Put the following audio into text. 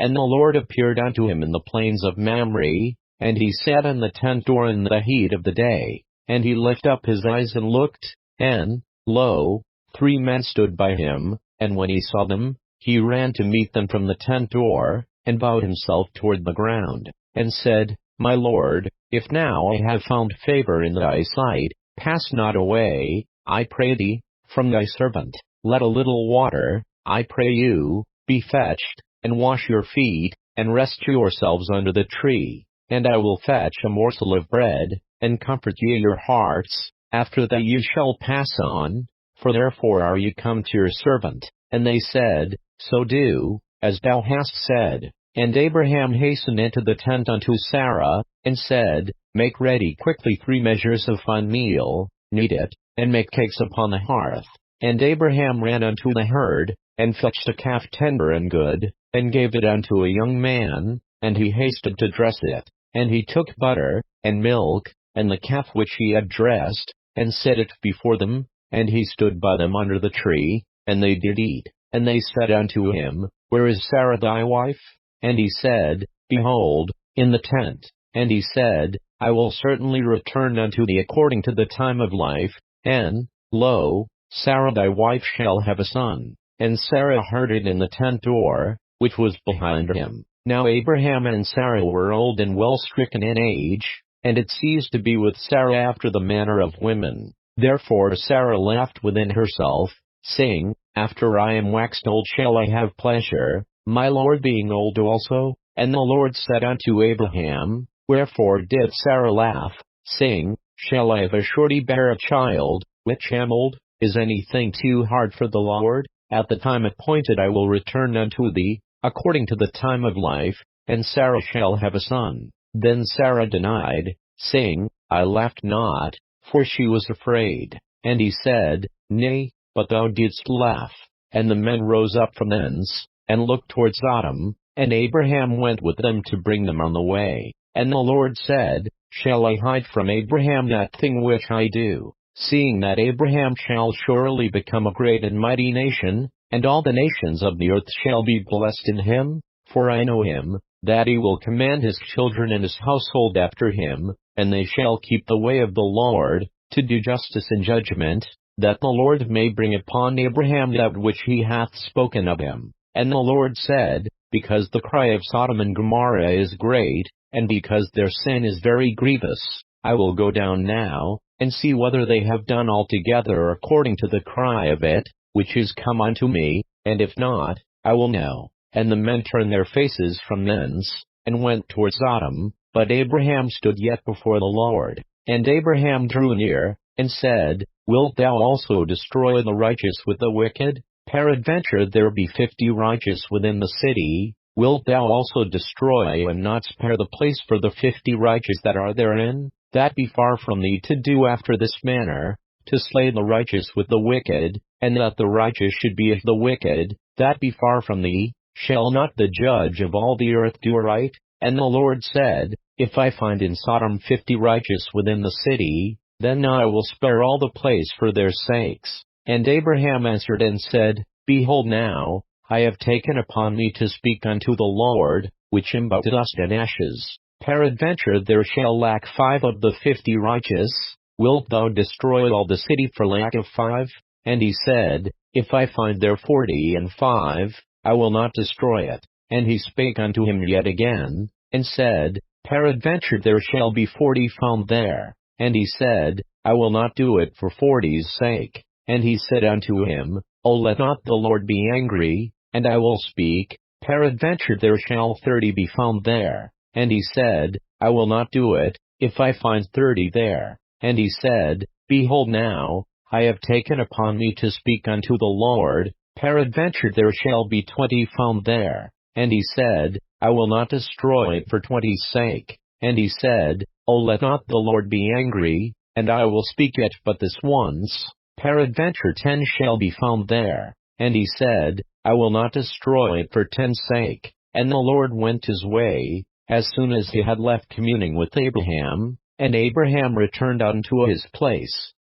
And the Lord appeared unto him in the plains of Mamre, and he sat in the tent door in the heat of the day. And he lifted up his eyes and looked, and, lo, 3 men stood by him, and when he saw them, he ran to meet them from the tent door, and bowed himself toward the ground, and said, My Lord, if now I have found favor in thy sight, pass not away, I pray thee, from thy servant. Let a little water, I pray you, be fetched, and wash your feet, and rest yourselves under the tree. And I will fetch a morsel of bread, and comfort ye your hearts, after that ye shall pass on, for therefore are ye come to your servant. And they said, So do, as thou hast said. And Abraham hastened into the tent unto Sarah, and said, Make ready quickly 3 measures of fine meal, knead it, and make cakes upon the hearth. And Abraham ran unto the herd, and fetched a calf tender and good, and gave it unto a young man, and he hasted to dress it. And he took butter, and milk, and the calf which he had dressed, and set it before them, and he stood by them under the tree, and they did eat. And they said unto him, Where is Sarah thy wife? And he said, Behold, in the tent. And he said, I will certainly return unto thee according to the time of life, and, lo, Sarah thy wife shall have a son. And Sarah heard it in the tent door, which was behind him. Now Abraham and Sarah were old and well stricken in age, and it ceased to be with Sarah after the manner of women. Therefore Sarah laughed within herself, saying, After I am waxed old shall I have pleasure, my Lord being old also? And the Lord said unto Abraham, Wherefore did Sarah laugh, saying, Shall I of a surety bear a child, which am old? Is anything too hard for the Lord? At the time appointed I will return unto thee, according to the time of life, and Sarah shall have a son. Then Sarah denied, saying, I laughed not, for she was afraid. And he said, Nay, but thou didst laugh. And the men rose up from thence, and looked toward Sodom, and Abraham went with them to bring them on the way. And the Lord said, Shall I hide from Abraham that thing which I do, seeing that Abraham shall surely become a great and mighty nation, and all the nations of the earth shall be blessed in him? For I know him, that he will command his children and his household after him, and they shall keep the way of the Lord, to do justice and judgment, that the Lord may bring upon Abraham that which he hath spoken of him. And the Lord said, Because the cry of Sodom and Gomorrah is great, and because their sin is very grievous, I will go down now, and see whether they have done altogether according to the cry of it, which is come unto me, and if not, I will know. And the men turned their faces from thence, and went toward Sodom, but Abraham stood yet before the Lord. And Abraham drew near, and said, Wilt thou also destroy the righteous with the wicked? Peradventure there be 50 righteous within the city, wilt thou also destroy and not spare the place for the 50 righteous that are therein? That be far from thee to do after this manner, to slay the righteous with the wicked, and that the righteous should be of the wicked, that be far from thee. Shall not the judge of all the earth do right? And the Lord said, If I find in Sodom 50 righteous within the city, then I will spare all the place for their sakes. And Abraham answered and said, Behold now, I have taken upon me to speak unto the Lord, which am but dust and ashes. Peradventure there shall lack 5 of the 50 righteous. Wilt thou destroy all the city for lack of 5? And he said, If I find there 45, I will not destroy it. And he spake unto him yet again, and said, Peradventure there shall be 40 found there. And he said, I will not do it for 40's sake. And he said unto him, O let not the Lord be angry, and I will speak, peradventure there shall 30 be found there. And he said, I will not do it, if I find 30 there. And he said, Behold now, I have taken upon me to speak unto the Lord, peradventure there shall be 20 found there. And he said, I will not destroy it for 20's sake. And he said, O let not the Lord be angry, and I will speak it but this once, peradventure 10 shall be found there. And he said, I will not destroy it for 10's sake. And the Lord went his way, as soon as he had left communing with Abraham, and Abraham returned unto his place.